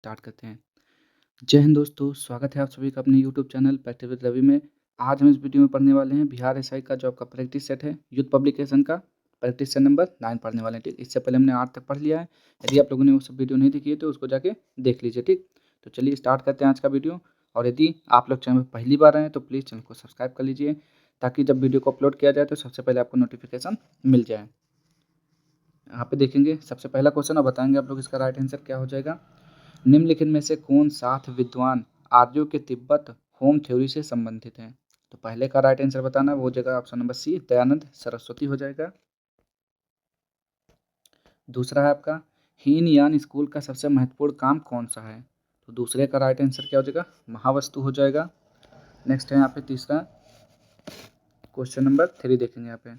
Start करते हैं। जय हिंद दोस्तों, स्वागत है आप सभी का अपने YouTube channel practice with Ravi में। आज हम इस वीडियो में पढ़ने वाले हैं बिहार एसआई का जो आपका प्रैक्टिस सेट है यूथ पब्लिकेशन का प्रैक्टिस सेट नंबर 9 पढ़ने वाले हैं। ठीक, इससे पहले हमने 8 तक पढ़ लिया है। यदि आप लोगों ने वो सब वीडियो नहीं देखी है तो उसको जाके देख लीजिए। ठीक, तो चलिए स्टार्ट करते हैं आज का वीडियो। और यदि आप लोग चैनल पर पहली बार आए हैं तो प्लीज़ चैनल को सब्सक्राइब कर लीजिए, ताकि जब वीडियो को अपलोड किया जाए तो सबसे पहले आपको नोटिफिकेशन मिल जाए। यहाँ पे देखेंगे सबसे पहला क्वेश्चन और बताएंगे आप लोग इसका राइट आंसर क्या हो जाएगा। निम्नलिखित में से कौन 7 विद्वान आर्यों के तिब्बत होम थ्योरी से संबंधित हैं? तो पहले का राइट आंसर बताना, वो जगह option number C Dayanand Saraswati हो जाएगा। दूसरा है आपका हीनयान स्कूल का सबसे महत्वपूर्ण काम कौन सा है? तो दूसरे का राइट आंसर क्या हो जाएगा? महावस्तु हो जाएगा। नेक्स्ट है यहाँ पे तीसरा क्वेश्चन नंबर 3 देखेंगे यहाँ पे।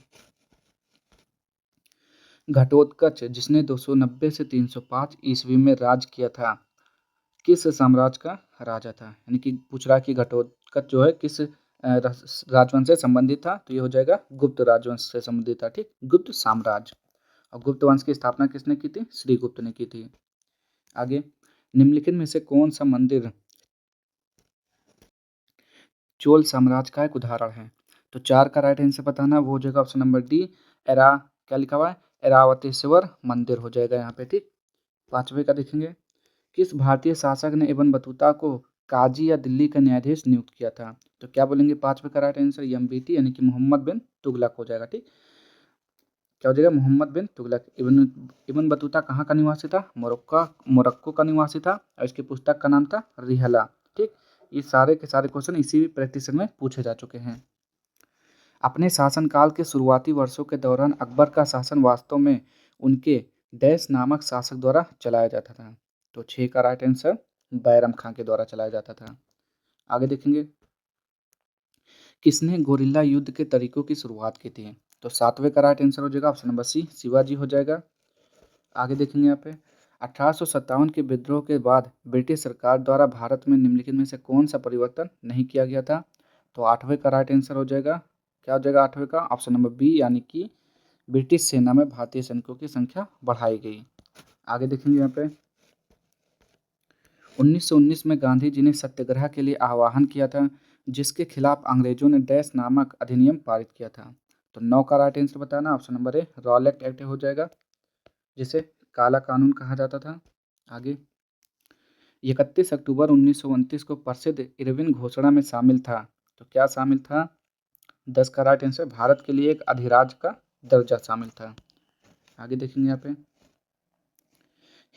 घटोत्कच जिसने 290 से 305 ईस्वी में राज किया था, किस साम्राज्य का राजा था? यानी कि पूछ रहा है कि घटोत्कच जो है किस राजवंश से संबंधित था? तो ये हो जाएगा गुप्त राजवंश से संबंधित था। ठीक, गुप्त साम्राज्य। और गुप्त वंश की स्थापना किसने की थी? श्रीगुप्त ने की थी। आगे, निम्नलिखित में से कौन सा मंदिर चोल साम्राज्य का एक उदाहरण है? तो 4 का राइट आंसर बताना, वो हो जाएगा ऑप्शन नंबर डी एरा, क्या लिखा हुआ है? एरावतेश्वर मंदिर हो जाएगा यहाँ पे। ठीक, पांचवे का देखेंगे। किस भारतीय शासक ने इब्न बतूता को काजी या दिल्ली का न्यायाधीश नियुक्त किया था? तो क्या बोलेंगे पांचवे का राइट आंसर? एमबीटी यानी कि मोहम्मद बिन तुगलक हो जाएगा। ठीक, क्या हो जाएगा? मोहम्मद बिन तुगलक। इब्न इब्न बतूता कहाँ का निवासी था? मोरक्को का निवासी था, और इसकी पुस्तक का नाम था रिहला। ठीक, ये सारे के सारे क्वेश्चन इसी प्रैक्टिस में पूछे जा चुके हैं। अपने शासनकाल के शुरुआती वर्षों के दौरान अकबर का शासन वास्तव में उनके डैश नामक शासक द्वारा चलाया जाता था। तो 6 का राइट आंसर बैरम खां के द्वारा चलाया जाता था। आगे देखेंगे, किसने गोरिल्ला युद्ध के तरीकों की शुरुआत की थी? तो 7वें का राइट आंसर हो जाएगा ऑप्शन नंबर सी शिवाजी हो जाएगा। आगे देखेंगे यहाँ पे 1857 के विद्रोह के बाद ब्रिटिश सरकार द्वारा भारत में निम्नलिखित में से कौन सा परिवर्तन नहीं किया गया था? तो 8वें का राइट आंसर हो जाएगा, क्या हो जाएगा 8वें का? ऑप्शन नंबर बी, यानी कि ब्रिटिश सेना में भारतीय सैनिकों की संख्या बढ़ाई गई। आगे देखेंगे यहाँ पे 1919 में गांधी जी ने सत्याग्रह के लिए आह्वान किया था, जिसके खिलाफ अंग्रेजों ने डैश नामक अधिनियम पारित किया था। तो 9 का राइट आंसर बताना, ऑप्शन नंबर ए रॉलेट एक्ट हो जाएगा, जिसे काला कानून कहा जाता था। आगे 31 अक्टूबर 1929 को प्रसिद्ध इरविन घोषणा में शामिल था। तो क्या शामिल था? 10 का राइट आंसर भारत के लिए एक अधिराज्य का दर्जा शामिल था। आगे देखेंगे यहाँ पे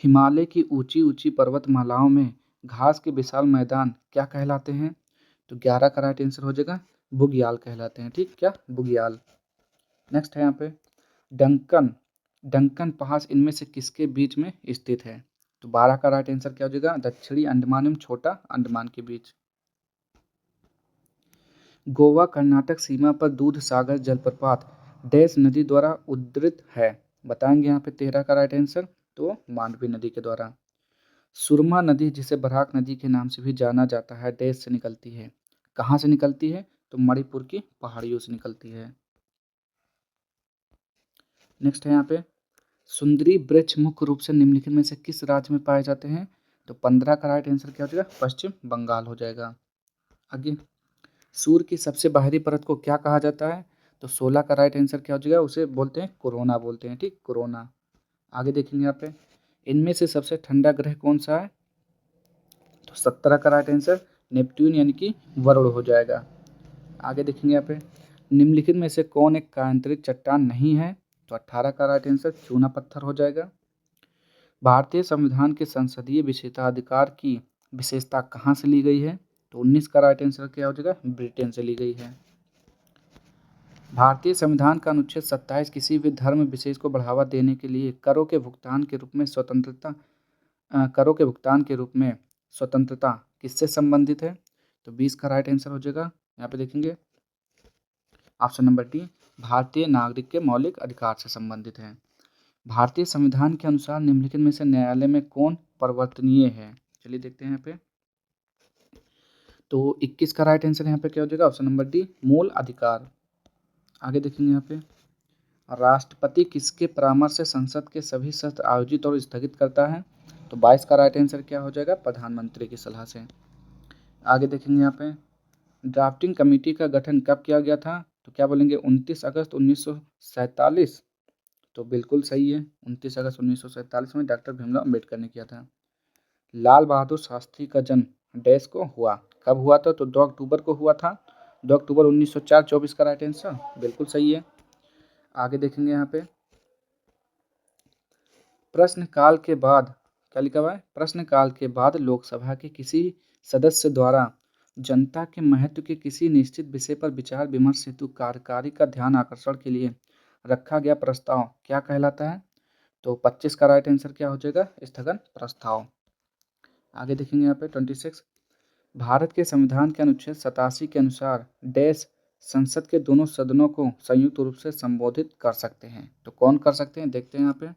हिमालय की ऊंची ऊंची पर्वतमालाओं में घास के विशाल मैदान क्या कहलाते हैं? तो 11 का राइट आंसर हो जाएगा बुग्याल कहलाते हैं। ठीक, क्या? बुग्याल। नेक्स्ट है यहाँ पे डंकन डंकन पहाड़ इनमें से किसके बीच में स्थित है? तो 12 का राइट आंसर क्या हो जाएगा? दक्षिणी अंडमान एवं छोटा अंडमान के बीच। गोवा कर्नाटक सीमा पर दूध सागर जलप्रपात डैश नदी द्वारा उद्धृत है? बताएंगे यहाँ पे 13 का राइट आंसर, तो मांडवी नदी के द्वारा। सुरमा नदी, जिसे बराक नदी के नाम से भी जाना जाता है, डैश से निकलती है? कहाँ से निकलती है? तो मणिपुर की पहाड़ियों से निकलती है। नेक्स्ट है यहाँ पे सुंदरी वृक्ष मुख्य रूप से निम्नलिखित में से किस राज्य में पाए जाते हैं? तो 15 का राइट आंसर क्या हो जाएगा? पश्चिम बंगाल हो जाएगा। आगे सूर्य की सबसे बाहरी परत को क्या कहा जाता है? तो 16 का राइट आंसर क्या हो जाएगा? उसे बोलते हैं कोरोना बोलते हैं। ठीक, कोरोना। आगे देखेंगे यहाँ पे इनमें से सबसे ठंडा ग्रह कौन सा है? तो 17 का राइट आंसर नेपट्टून यानी कि वरुण हो जाएगा। आगे देखेंगे यहाँ पे निम्नलिखित में से कौन एक कायांतरित चट्टान नहीं है? तो 18 का राइट आंसर चूना पत्थर हो जाएगा। भारतीय संविधान के संसदीय विशेषाधिकार की विशेषता कहाँ से ली गई है? तो 19 का राइट आंसर क्या हो जाएगा? ब्रिटेन से ली गई है। भारतीय संविधान का अनुच्छेद 27 किसी भी धर्म विशेष को बढ़ावा देने के लिए करों के भुगतान के रूप में स्वतंत्रता किससे संबंधित है? तो 20 का राइट आंसर हो जाएगा, यहाँ पे देखेंगे ऑप्शन नंबर डी भारतीय नागरिक के मौलिक अधिकार से संबंधित है। भारतीय संविधान के अनुसार निम्नलिखित में से न्यायालय में कौन परिवर्तनीय है? चलिए देखते हैं यहाँ पे। तो 21 का राइट आंसर यहाँ पे क्या हो जाएगा? ऑप्शन नंबर डी मूल अधिकार। आगे देखेंगे यहाँ पे राष्ट्रपति किसके परामर्श से संसद के सभी सत्र आयोजित और स्थगित करता है? तो 22 का राइट आंसर क्या हो जाएगा, प्रधानमंत्री की सलाह से। आगे देखेंगे यहाँ पे ड्राफ्टिंग कमेटी का गठन कब किया गया था, तो क्या बोलेंगे 29 अगस्त 1947। तो बिल्कुल सही है, 29 अगस्त 1947 में डॉक्टर भीमराव अम्बेडकर ने किया था। लाल बहादुर शास्त्री का जन्म डैश को हुआ, कब हुआ था, तो 2 अक्टूबर को हुआ था, 2 अक्टूबर 1904। 24 का राइट आंसर बिल्कुल सही है। आगे देखेंगे यहाँ पे प्रश्नकाल के बाद क्या लिखा हुआ है, प्रश्नकाल के बाद लोकसभा के किसी सदस्य द्वारा जनता के महत्व के किसी निश्चित विषय पर विचार विमर्श हेतु कार्यकारी का ध्यान आकर्षण के लिए रखा गया प्रस्ताव क्या कहलाता है, तो 25 का राइट आंसर क्या हो जाएगा, स्थगन प्रस्ताव। आगे देखेंगे यहाँ पे 26 भारत के संविधान के अनुच्छेद 87 के अनुसार डैश संसद के दोनों सदनों को संयुक्त रूप से संबोधित कर सकते हैं, तो कौन कर सकते हैं देखते हैं यहाँ पे,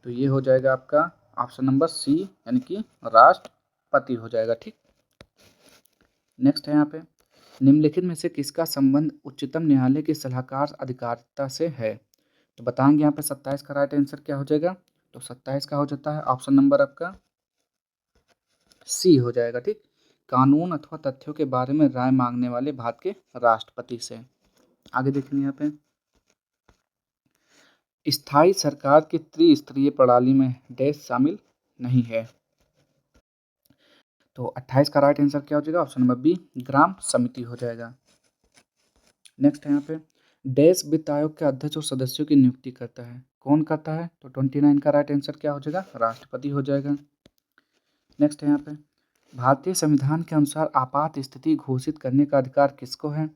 तो ये हो जाएगा आपका ऑप्शन नंबर सी यानी कि राष्ट्रपति हो जाएगा। ठीक, नेक्स्ट है यहाँ पे निम्नलिखित में से किसका संबंध उच्चतम न्यायालय की सलाहकार अधिकारिता से है, तो बताएंगे यहाँ पे 27 का राइट आंसर क्या हो जाएगा, तो 27 का हो जाता है ऑप्शन नंबर आपका सी हो जाएगा। ठीक, कानून अथवा तथ्यों के बारे में राय मांगने वाले भारत के राष्ट्रपति से। आगे देखेंगे यहाँ पे स्थायी सरकार की त्रिस्तरीय प्रणाली में डैश शामिल नहीं है, तो 28 का राइट आंसर क्या हो जाएगा, ऑप्शन नंबर बी ग्राम समिति हो जाएगा। नेक्स्ट है यहाँ पे डैश वित्त आयोग के अध्यक्ष और सदस्यों की नियुक्ति करता है, कौन करता है, तो 29 का राइट आंसर क्या हो जाएगा, राष्ट्रपति हो जाएगा। नेक्स्ट है यहाँ पे भारतीय संविधान के अनुसार आपात स्थिति घोषित करने का अधिकार किसको है,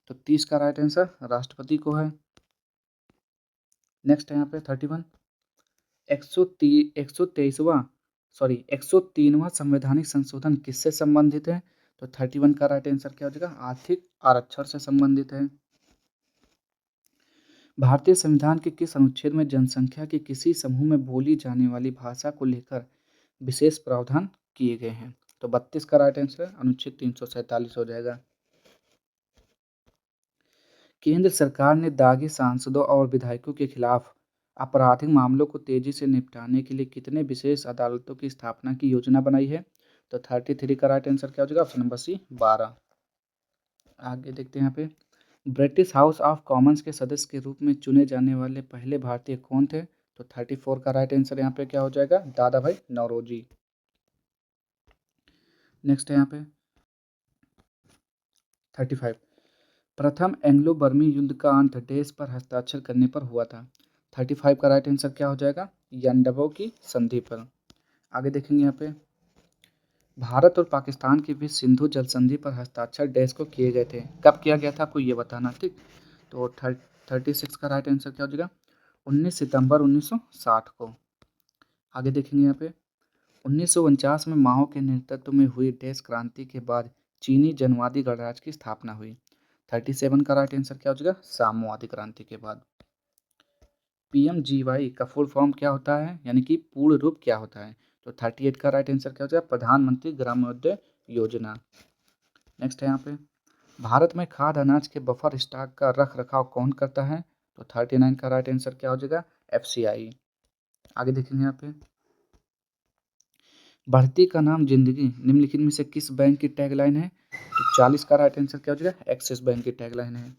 तो 30 का राइट आंसर राष्ट्रपति को है। नेक्स्ट है यहाँ पे 31 103वां संवैधानिक संशोधन किससे संबंधित है, तो 31 का राइट आंसर क्या हो जाएगा, आर्थिक आरक्षण से संबंधित है। भारतीय संविधान के किस अनुच्छेद में जनसंख्या के किसी समूह में बोली जाने वाली भाषा को लेकर विशेष प्रावधान किए गए हैं, तो 32 का राइट आंसर अनुच्छेद 347 हो जाएगा। केंद्र सरकार ने दागी सांसदों और विधायकों के खिलाफ आपराधिक मामलों को तेजी से निपटाने के लिए कितने विशेष अदालतों की स्थापना की योजना बनाई है, तो 33 का राइट आंसर क्या हो जाएगा, ऑप्शन नंबर सी 12। आगे देखते हैं यहाँ पे ब्रिटिश हाउस ऑफ कॉमन्स के सदस्य के रूप में चुने जाने वाले पहले भारतीय कौन थे, तो 34 का राइट आंसर यहाँ पे क्या हो जाएगा, दादा भाई नौरोजी। नेक्स्ट है यहाँ पे 35 प्रथम एंग्लो बर्मी युद्ध का अंत डैश पर हस्ताक्षर करने पर हुआ था, 35 का राइट आंसर क्या हो जाएगा, यंडबो की संधि पर। आगे देखेंगे यहाँ पे भारत और पाकिस्तान के बीच सिंधु जल संधि पर हस्ताक्षर डैश को किए गए थे, कब किया गया था आपको ये बताना। ठीक, तो 36 का राइट आंसर क्या हो जाएगा, 19 सितंबर 1960 को। आगे देखेंगे यहाँ पे 1949 में माओ के नेतृत्व में हुई डैश क्रांति के बाद चीनी जनवादी गणराज्य की स्थापना हुई, 37 का राइट आंसर क्या हो जाएगा, साम्यवादी क्रांति के बाद। PMGY का फुल फॉर्म क्या होता है, यानी कि पूर्ण रूप क्या होता है, तो 38 का राइट आंसर क्या हो जाएगा, प्रधानमंत्री ग्रामोदय योजना। नेक्स्ट है यहाँ पे भारत में खाद्य अनाज के बफर स्टॉक का रख रखाव कौन करता है, तो 39 का राइट आंसर क्या हो जाएगा, FCI। आगे देखेंगे यहाँ पे बढ़ती का नाम जिंदगी निम्नलिखित में से किस बैंक की टैगलाइन है, तो 40 का राइट आंसर क्या हो जाएगा, एक्सिस बैंक की टैगलाइन है।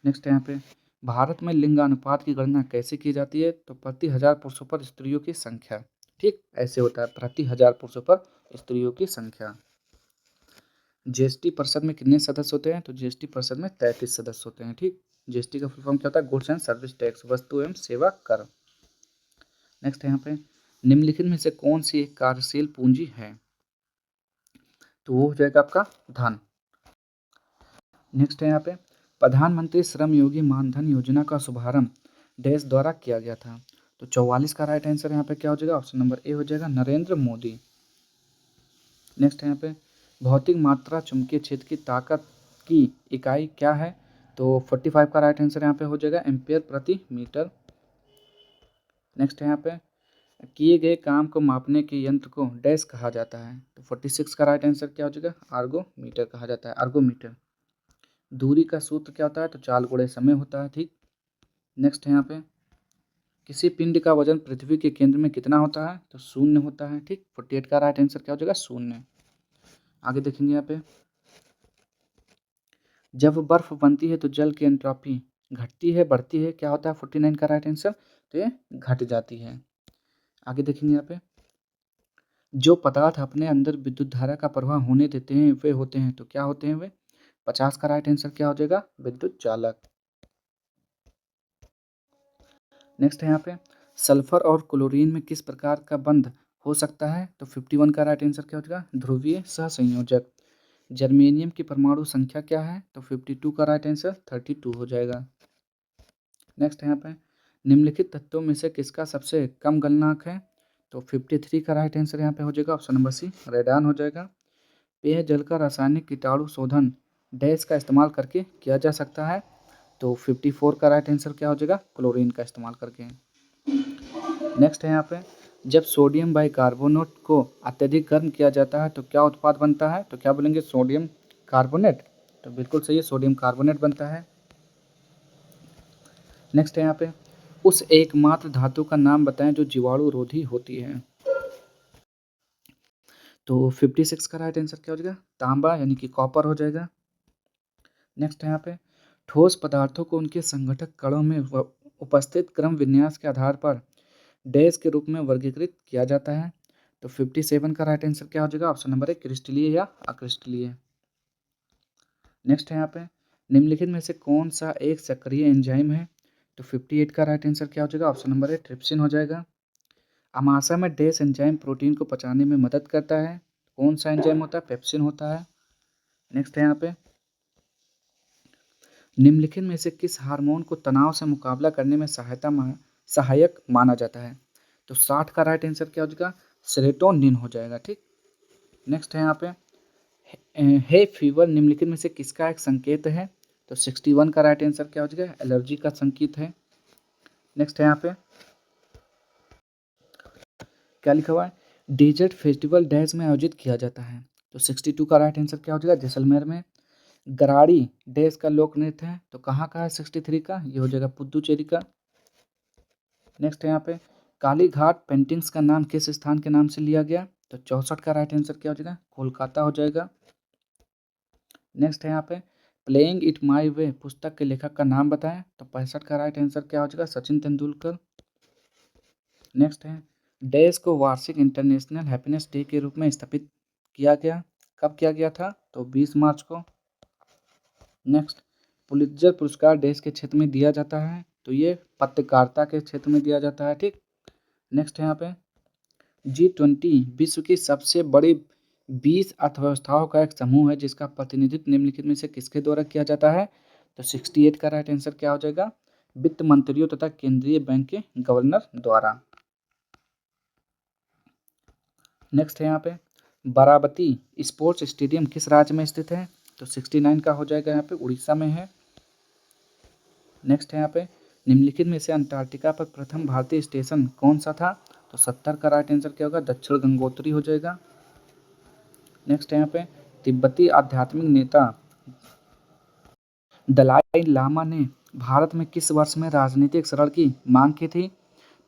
नेक्स्ट है यहाँ पे भारत में लिंगानुपात की गणना कैसे की जाती है, तो प्रति 1000 पुरुषों पर स्त्रियों की संख्या। ठीक, ऐसे होता है प्रति 1000 पुरुषों पर स्त्रियों की संख्या। GST परिषद में कितने सदस्य होते हैं, तो GST परिषद में 33 सदस्य होते हैं। ठीक, GST का फुल फॉर्म क्या होता है, गुड्स एंड सर्विस टैक्स, वस्तु एवं सेवा कर। नेक्स्ट है यहाँ पे निम्नलिखित में से कौन सी एक कार्यशील पूंजी है, तो वो हो जाएगा आपका धन। नेक्स्ट है यहाँ पे प्रधानमंत्री श्रम योगी मानधन योजना का शुभारंभ डैश द्वारा किया गया था, तो 44 का राइट आंसर यहाँ पे क्या हो जाएगा, ऑप्शन नंबर ए हो जाएगा, नरेंद्र मोदी। नेक्स्ट है यहाँ पे भौतिक मात्रा चुंबकीय क्षेत्र की ताकत की इकाई क्या है, तो 45 का राइट आंसर यहाँ पे हो जाएगा, एम्पियर प्रति मीटर। नेक्स्ट है यहाँ पे किए गए काम को मापने के यंत्र को डैश कहा जाता है, तो 46 का राइट आंसर क्या हो जाएगा, आर्गोमीटर कहा जाता है, आर्गोमीटर। दूरी का सूत्र क्या होता है, तो चाल गुणे समय होता है। ठीक, नेक्स्ट है यहाँ पे किसी पिंड का वजन पृथ्वी के केंद्र में कितना होता है? तो शून्य होता है। ठीक, 48 का राइट आंसर क्या हो जाएगा? शून्य। आगे देखेंगे यहाँ पे, जब बर्फ बनती है तो जल की एंट्रोपी घटती है बढ़ती है, क्या होता है? 49 का राइट आंसर, तो ये घट जाती है। आगे देखेंगे यहाँ पे, जो पदार्थ अपने अंदर विद्युत धारा का प्रवाह होने देते हैं वे होते हैं, तो क्या होते हैं वे? 50 का राइट आंसर क्या हो जाएगा? विद्युत चालक। नेक्स्ट है यहाँ पे, सल्फर और क्लोरीन में किस प्रकार का बंध हो सकता है? तो 51 का राइट आंसर क्या हो जाएगा? ध्रुवीय सहसंयोजक। जर्मेनियम की परमाणु संख्या क्या है? तो 52 का राइट आंसर 32 हो जाएगा। नेक्स्ट है यहाँ पे, निम्नलिखित तत्वों में से किसका सबसे कम गलनांक है? तो 53 का राइट आंसर यहाँ पे हो जाएगा ऑप्शन नंबर सी, रेडान हो जाएगा। पेय जल का रासायनिक कीटाणु शोधन डैश का इस्तेमाल करके किया जा सकता है? तो 54 का राइट आंसर क्या हो जाएगा? क्लोरीन का इस्तेमाल करके। नेक्स्ट है यहाँ पे, जब सोडियम बाइकार्बोनेट को अत्यधिक गर्म किया जाता है तो क्या उत्पाद बनता है? तो क्या बोलेंगे? Sodium carbonate. तो बिल्कुल सही है, सोडियम कार्बोनेट बनता है। नेक्स्ट है यहाँ पे, उस एकमात्र धातु का नाम बताएं जो जीवाणु रोधी होती है। तो 56 का राइट आंसर क्या हो जाएगा? तांबा यानी कि कॉपर हो जाएगा। नेक्स्ट है यहाँ पे, ठोस पदार्थों को उनके संघटक कणों में उपस्थित क्रम विन्यास के आधार पर डैश के रूप में वर्गीकृत किया जाता है। तो 57 का राइट आंसर क्या हो जाएगा? ऑप्शन नंबर 1, क्रिस्टलीय या अक्रिस्टलीय। नेक्स्ट है यहाँ पे, निम्नलिखित में से कौन सा एक सक्रिय एंजाइम है? तो 58 का राइट आंसर क्या हो जाएगा? ऑप्शन नंबर 1, ट्रिप्सिन हो जाएगा। अमाशय में डैश एंजाइम प्रोटीन को पचाने में मदद करता है, कौन सा एंजाइम होता है? पेप्सिन होता है। नेक्स्ट है यहाँ पे, निम्नलिखित में से किस हार्मोन को तनाव से मुकाबला करने में सहायक माना जाता है? तो 60 का राइट आंसर क्या हो जाएगा? सेरोटोनिन हो जाएगा। ठीक, नेक्स्ट है यहाँ पे, हे फीवर निम्नलिखित में से किसका एक संकेत है? तो 61 का राइट आंसर क्या हो जाएगा? एलर्जी का संकेत है। नेक्स्ट है यहाँ पे, क्या लिखा हुआ है? डेजर्ट फेस्टिवल डैश में आयोजित किया जाता है। तो 62 का राइट आंसर क्या हो जाएगा? जैसलमेर में। गराड़ी डैश का लोक नृत्य है, तो कहाँ का है 63 का? ये हो जाएगा पुद्दुचेरी का। नेक्स्ट है यहाँ पे, काली घाट पेंटिंग्स का नाम किस स्थान के नाम से लिया गया? तो 64 का राइट आंसर क्या हो जाएगा? कोलकाता हो जाएगा। नेक्स्ट है यहाँ पे, प्लेइंग इट माई वे पुस्तक के लेखक का नाम बताएं। तो 65 का राइट आंसर क्या हो जाएगा? सचिन तेंदुलकर। नेक्स्ट है, डैश को वार्षिक इंटरनेशनल हैप्पीनेस डे के रूप में स्थापित किया गया, कब किया गया था? तो 20 मार्च को। नेक्स्ट, पुलित्जर पुरस्कार डैश के क्षेत्र में दिया जाता है? तो ये पत्रकारिता के क्षेत्र में दिया जाता है। ठीक, नेक्स्ट है यहाँ पे, G20 विश्व की सबसे बड़ी 20 अर्थव्यवस्थाओं का एक समूह है जिसका प्रतिनिधित्व निम्नलिखित में से किसके द्वारा किया जाता है? तो 68 का राइट आंसर क्या हो जाएगा? वित्त मंत्रियों तथा केंद्रीय बैंक के गवर्नर द्वारा। नेक्स्ट है यहाँ पे, बाराबती स्पोर्ट्स स्टेडियम किस राज्य में स्थित है? तो 69 का हो जाएगा, यहाँ पे उड़ीसा में है। नेक्स्ट है यहाँ पे, निम्नलिखित में से अंटार्कटिका पर प्रथम भारतीय स्टेशन कौन सा था? तो 70 का राइट आंसर क्या होगा? दक्षिण गंगोत्री हो जाएगा। नेक्स्ट है यहाँ पे, तिब्बती आध्यात्मिक नेता दलाई लामा ने भारत में किस वर्ष में राजनीतिक शरण की मांग की थी?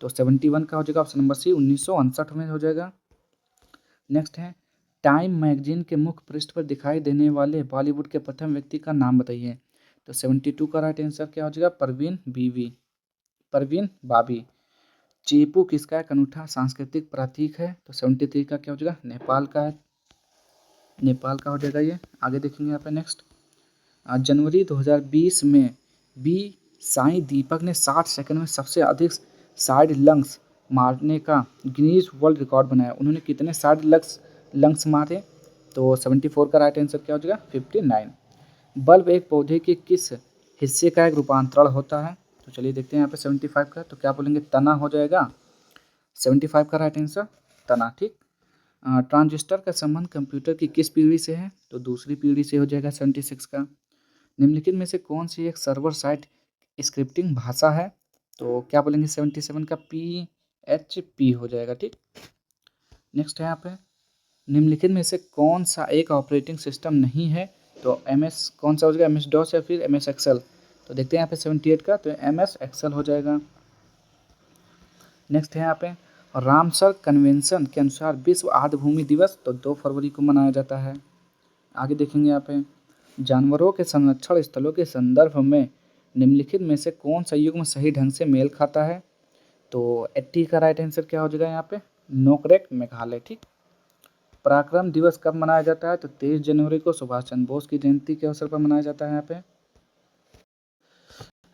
तो 71 का हो जाएगा ऑप्शन नंबर सी, 1959 में हो जाएगा। नेक्स्ट है, टाइम मैगजीन के मुख्य पृष्ठ पर दिखाई देने वाले बॉलीवुड के प्रथम व्यक्ति का नाम बताइए। तो 72 का राइट आंसर क्या हो जाएगा? परवीन बाबी। चेपू किसका एक अनूठा सांस्कृतिक प्रतीक है? तो 73 का क्या हो जाएगा? नेपाल का है, नेपाल का हो जाएगा ये। आगे देखेंगे यहाँ पे, नेक्स्ट, जनवरी 2020 में बी साई दीपक ने 60 सेकंड में सबसे अधिक साइड लंग्स मारने का गिनीज वर्ल्ड रिकॉर्ड बनाया। उन्होंने कितने साइड लंग्स मारे? तो 74 का राइट आंसर क्या हो जाएगा? 59। बल्ब एक पौधे के किस हिस्से का एक रूपांतरण होता है? तो चलिए देखते हैं यहाँ पे 75 का, तो क्या बोलेंगे? तना हो जाएगा। 75 का राइट आंसर तना। ठीक, ट्रांजिस्टर का संबंध कंप्यूटर की किस पीढ़ी से है? तो दूसरी पीढ़ी से हो जाएगा 76 का। निम्नलिखित में से कौन सी एक सर्वर साइड स्क्रिप्टिंग भाषा है? तो क्या बोलेंगे? 77 का PHP हो जाएगा। ठीक, नेक्स्ट है यहाँ पे, निम्नलिखित में से कौन सा एक ऑपरेटिंग सिस्टम नहीं है? तो MS कौन सा हो जाएगा? MS DOS या फिर MS Excel? तो देखते हैं यहाँ पे 78 का, तो MS Excel हो जाएगा। नेक्स्ट है यहाँ पे रामसर कन्वेंशन के अनुसार विश्व आर्द्रभूमि दिवस तो 2 फरवरी को मनाया जाता है। आगे देखेंगे यहाँ पे जानवरों के संरक्षण स्थलों के संदर्भ में निम्नलिखित में से कौन सा युग्म सही ढंग से मेल खाता है। तो 80 का राइट आंसर क्या हो जाएगा यहाँ पे नोकरेक मेघालय। ठीक। पराक्रम दिवस कब मनाया जाता है तो 23 जनवरी को सुभाष चंद्र बोस की जयंती के अवसर पर मनाया जाता है यहाँ पे।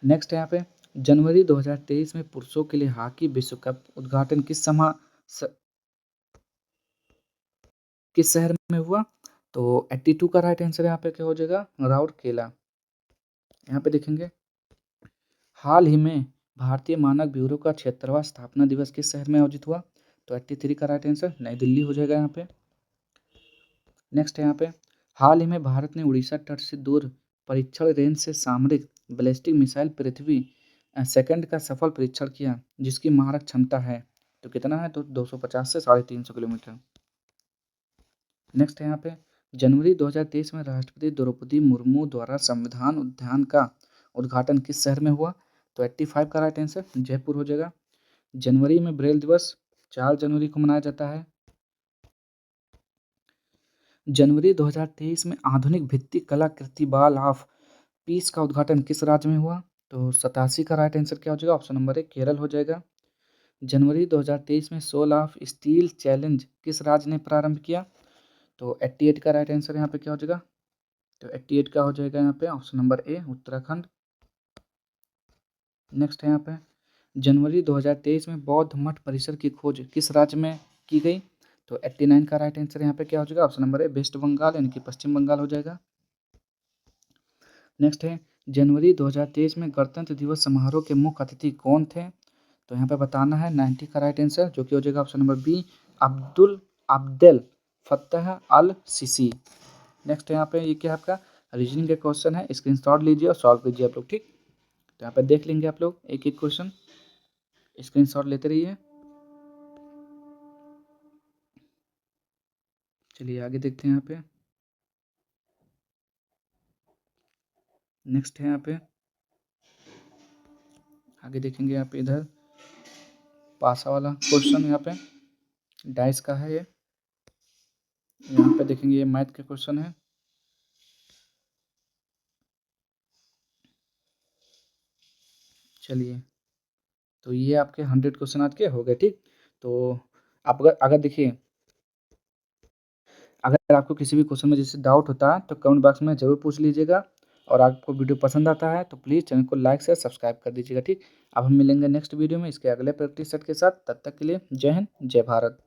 नेक्स्ट है यहाँ पे जनवरी 2023 में पुरुषों के लिए हॉकी विश्व कप उद्घाटन किस शहर में हुआ। तो 82 का राइट आंसर यहाँ पे क्या हो जाएगा राउरकेला। यहाँ पे देखेंगे हाल ही में भारतीय मानक ब्यूरो का 76वां स्थापना दिवस किस शहर में आयोजित हुआ। तो 83 का राइट आंसर नई दिल्ली हो जाएगा यहाँ पे। नेक्स्ट है यहाँ पे हाल ही में भारत ने उड़ीसा तट से दूर परीक्षण रेंज से सामरिक बैलिस्टिक मिसाइल पृथ्वी सेकंड का सफल परीक्षण किया जिसकी मारक क्षमता है तो कितना है तो 250 से 350 किलोमीटर। नेक्स्ट है यहाँ पे जनवरी 2023 में राष्ट्रपति द्रौपदी मुर्मू द्वारा संविधान उद्यान का उद्घाटन किस शहर में हुआ। तो 85 का राइट आंसर जयपुर हो जाएगा। जनवरी में ब्रेल दिवस 4 जनवरी को मनाया जाता है। जनवरी 2023 में आधुनिक भित्ति कलाकृति वॉल ऑफ पीस का उद्घाटन किस राज्य में हुआ। तो 87 का राइट आंसर क्या हो जाएगा ऑप्शन नंबर 1 केरल हो जाएगा। जनवरी 2023 में सोल ऑफ स्टील चैलेंज किस राज्य ने प्रारंभ किया। तो 88 का राइट आंसर यहाँ पे क्या हो जाएगा तो 88 का हो जाएगा यहाँ पे ऑप्शन नंबर ए उत्तराखंड। नेक्स्ट है यहाँ पे जनवरी 2023 में बौद्ध मठ परिसर की खोज किस राज्य में की गई। तो 89 का राइट आंसर यहाँ पे क्या हो जाएगा option number A west Bengal यानी कि पश्चिम बंगाल हो जाएगा। नेक्स्ट है जनवरी 2023 में गणतंत्र दिवस समारोह के मुख्य अतिथि कौन थे। तो यहाँ पे बताना है 90 का राइट आंसर जो कि हो जाएगा option number B Abdel Fattah अल सीसी। नेक्स्ट है यहाँ पे ये क्या है आपका रीजनिंग का क्वेश्चन है स्क्रीनशॉट लीजिए और सॉल्व कीजिए आप लोग। ठीक। तो यहाँ पे देख लेंगे आप लोग एक एक क्वेश्चन स्क्रीनशॉट लेते रहिए। चलिए आगे देखते हैं यहाँ पे नेक्स्ट है यहाँ पे आगे देखेंगे यहाँ पे इधर पासा वाला क्वेश्चन यहाँ पे डाइस का है ये यहाँ पे देखेंगे ये मैथ का क्वेश्चन है। चलिए तो ये आपके 100 क्वेश्चन आज के हो गए। ठीक। तो आप अगर देखिए अगर आपको किसी भी क्वेश्चन में जैसे डाउट होता है तो कमेंट बॉक्स में ज़रूर पूछ लीजिएगा और आपको वीडियो पसंद आता है तो प्लीज़ चैनल को लाइक से सब्सक्राइब कर दीजिएगा। ठीक। अब हम मिलेंगे नेक्स्ट वीडियो में इसके अगले प्रैक्टिस सेट के साथ। तब तक के लिए जय हिंद जय भारत।